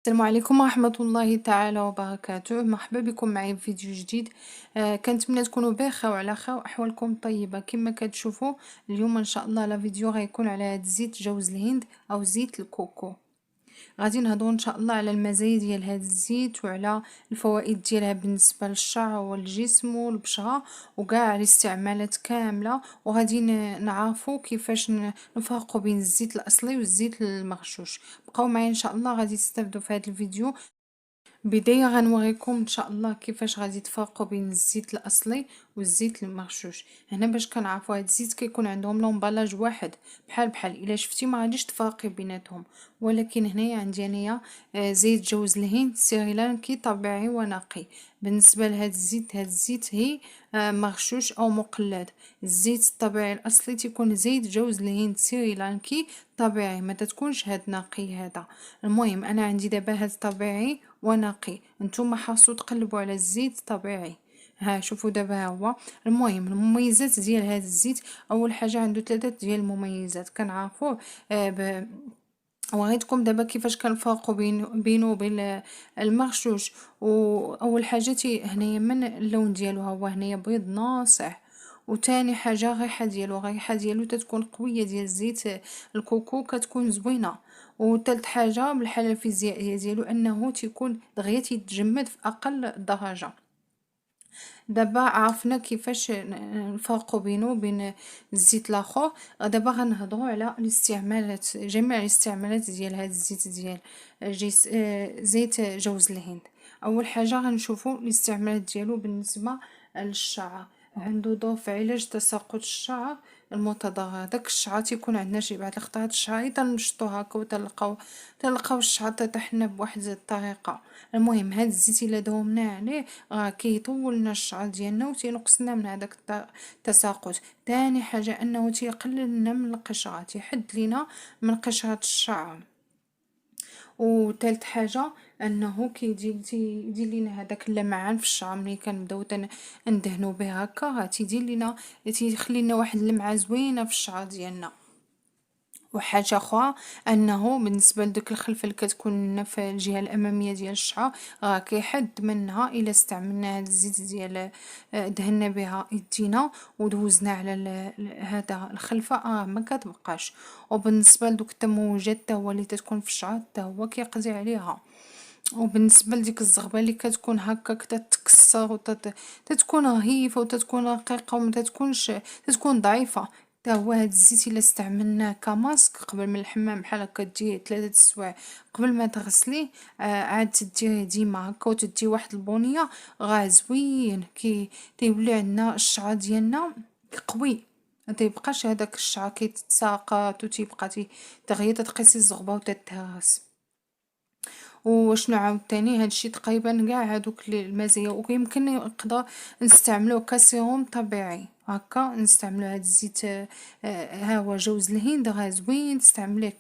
السلام عليكم ورحمة الله تعالى وبركاته. مرحبا بكم معي في فيديو جديد. كنتمنى تكونوا بخير وعلى خير واحوالكم طيبة كما كتشوفوا. اليوم ان شاء الله لا فيديو غيكون على هاد زيت جوز الهند او زيت الكوكو. غادي نهضروا ان شاء الله على المزايا ديال هذا الزيت وعلى الفوائد ديالها بالنسبه للشعر والجسم والبشره وكاع الاستعمالات كامله، وغادي نعرفوا كيفاش نفرقوا بين الزيت الاصلي والزيت المغشوش. بقاو معايا ان شاء الله، غادي تستافدوا في هذا الفيديو. بداية غنوريكم ان شاء الله كيفاش غادي تفرقوا بين الزيت الاصلي والزيت المغشوش. هنا باش كنعرفوا هاد الزيت كيكون عندهم لومبالاج واحد بحال الا شفتي ما غاديش تفرقي بيناتهم، ولكن هنايا عندي انايا زيت جوز الهند سريلانكي طبيعي ونقي. بالنسبه لهاد الزيت، هاد الزيت هي مغشوش او مقلد. الزيت الطبيعي الاصلي تيكون زيت جوز الهند سريلانكي طبيعي، ما تكونش هاد نقي هذا. المهم انا عندي دابا هاد طبيعي ونقي، نتوما حاولوا تقلبوا على الزيت طبيعي. ها شوفوا دابا ها هو. المهم المميزات ديال هذا الزيت، اول حاجه عنده ثلاثه ديال المميزات كنعرفوه. وريتكم دابا كيفاش كنفرقوا بينه وبين المغشوش. واول حاجه هنايا من اللون ديالو، ها هو هنايا بيض ناصع. وتاني حاجه الريحه ديالو تتكون قويه، ديال الزيت الكوكو كتكون زوينه. وثالث حاجه بالحاله الفيزيائيه ديالو انه تيكون دغيا تيتجمد في اقل درجه. دابا عرفنا كيفاش نفرقوا بينه وبين الزيت الاخر. دابا غنهضروا على الاستعمالات، جميع الاستعمالات ديال هذا الزيت ديال زيت جوز الهند. اول حاجه غنشوفوا الاستعمالات ديالو بالنسبه للشعر. عنده دور في علاج تساقط الشعر المتضرر. داك الشعر تيكون عندنا شي بعض الخطرات الشعر تنشطو هكا وتلقاو الشعر تتحنى بواحد الطريقه. المهم هاد الزيت الا داومنا عليه كيطول لنا الشعر ديالنا وتينقص لنا من هذاك التساقط. تاني حاجه انه تيقلل لنا من القشره، تيحد لينا من قشره الشعر. وثالث حاجه انه تيدير لينا هذاك اللمعان في الشعر. ملي كنبداو ندهنوا به هكا تيدير لينا، تيخلي لنا واحد اللمعه زوينه في الشعر ديالنا. وحاجه اخرى انه بالنسبه لديك الخلفه اللي كتكون لنا في الجهه الاماميه ديال الشعر كيحد منها الا استعملنا هذا الزيت ديال دهنا بها يدينا ودوزنا على هذا الخلفه ما كتبقاش. وبالنسبه لدوك التموجات حتى هو اللي تتكون في الشعر حتى هو كيقضي عليها. وبالنسبه لديك الزغبه اللي كتكون هكاك تتكسر تتكون رهيفه وتتكون رقيقه وما تتكونش، تتكون ضعيفه. تا هو هاد الزيت الا استعملناه كماسك قبل من الحمام بحال هكا تديه 3 السوايع قبل ما تغسليه، عاد تديه ديما هكا وتديه واحد البونيه زوين تيولي عندنا الشعر ديالنا قوي. ما تيبقاش هذاك الشعر كيتساقط وتيبقى دغيا تتقيسي الزغبه وتتهرس. وشنو عاوتاني هادشي تقريبا كاع هادوك المزايا. ويمكن نقدر نستعملوه كسيروم طبيعي هكا، نستعملو هاد الزيت ها هو جوز الهند زوين تستعمليه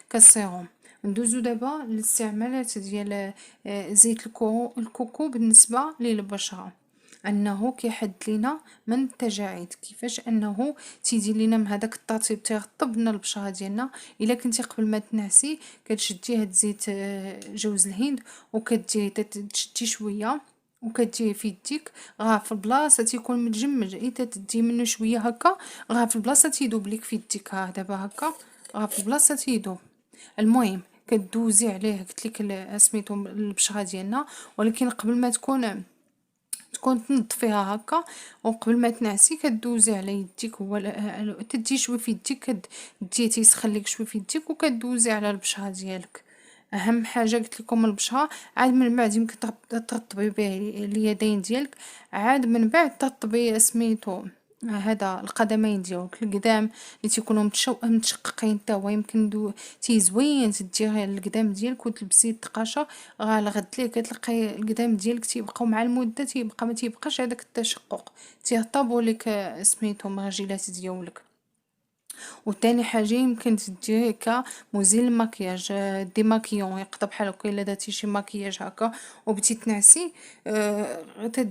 كسيروم. ندوزو دابا للاستعمالات ديال زيت الكوكو بالنسبه للبشره. انه كيحد لينا من التجاعيد، كيفاش انه تيدير لينا من هذاك الترطيب تيرطب لنا البشره ديالنا. الا كنتي قبل ما تنعسي كتشدي هاد زيت جوز الهند وكديري تشدي شويه وكديري في يديك في البلاصه تيكون متجمد، اي تدي منه شويه هكا في البلاصه تيذوب لك في يديك. دابا هكا في البلاصه تيذوب. المهم كدوزي عليه قلت لك سميتو البشره ديالنا، ولكن قبل ما تكون تنظفيها هكا وقبل ما تنعسي كدوزي على يديك. هو تدي شوي في يديك، كديه تيسخن لك شوي في يديك وكدوزي على البشره ديالك. اهم حاجه قلت لكم البشره. عاد من بعد يمكن ترطبي به اليدين ديالك، عاد من بعد ترطبي سميتو هذا القدمين ديالك القدام اللي تيكونوا متشققين حتى هو يمكن زوين تديه القدام ديالك وتلبسي التقاشه الغد ليه كتلقاي القدام ديالك تيبقاو مع المده ما تيبقاش هذاك التشقق، تيرطبوا لك سميتهم الرجيلات ديالك. وتاني حاجة يمكن تديري هكا مزيل المكياج، ديماكيون يقدر بحال هكا الا درتي شي مكياج هكا وبغيتي تنعسي،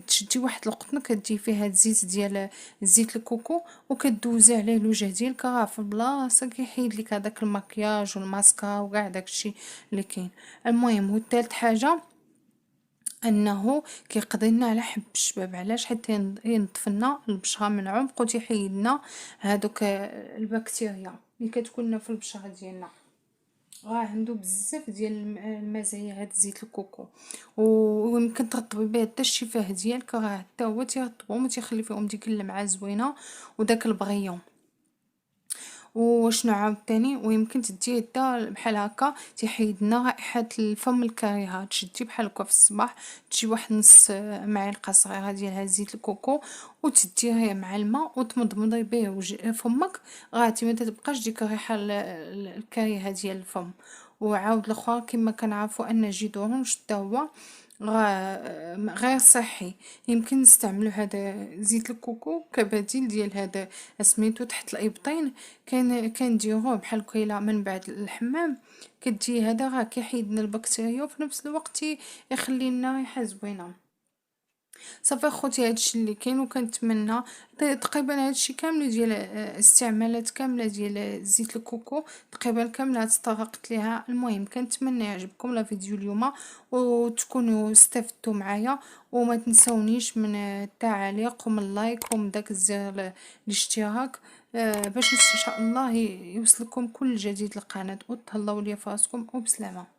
تشدي واحد القطن كديري فيها الزيت ديال زيت الكوكو وكدوزي عليه الوجه ديالك، راه في بلاصه كيحيد لك هذاك المكياج والماسكا وكاع داكشي اللي كاين. المهم والثالث حاجه انه كيقضي لنا على حب الشباب، علاش؟ حتى ينظف لنا البشره من عمق وتيحيد لنا هادوك البكتيريا اللي كتكون في البشره ديالنا. راه عنده بزاف ديال المزايا هاد زيت الكوكو، ويمكن ترطبي به حتى الشفاه ديالك، راه حتى هو تيرطبهم وتيخلي فيهم ديك اللمعه زوينه وداك البغيون. وشنو عاوتاني ويمكن تديه حتى بحال هكا تيحيد لنا رائحه الفم الكريهه، تشدي بحال هكا في الصباح تجي واحد نص معلقه صغيره ديال هاد زيت الكوكو وتديه مع الماء وتمضمضي به فمك، غاتي ما تبقاش ديك الريحه الكريهه ديال الفم. وعاود الاخر كما كنعرفوا ان جيد اورانج حتى هو غير صحي، يمكن نستعملوا هذا زيت الكوكو كبديل ديال هذا سميتو تحت الابطين. كنديروه بحال كيلا من بعد الحمام، كتجي هذا راه كيحيد لنا البكتيريا وفي نفس الوقت يخلي لنا ريحه زوينه. صافي خوتي هادشي اللي كاين، وكنتمنى تقريبا هادشي كامل ديال استعمالات كامله ديال زيت الكوكو تقريبا كامله تطرقت ليها. المهم كنتمنى يعجبكم لا فيديو اليوم وتكونوا استفدتوا معايا، وما تنسونيش من التعاليق ومن اللايك ومن داك الزر الاشتراك، باش ان شاء الله يوصلكم كل جديد القناه. وتهلاو ليا فراسكم وبسلامه.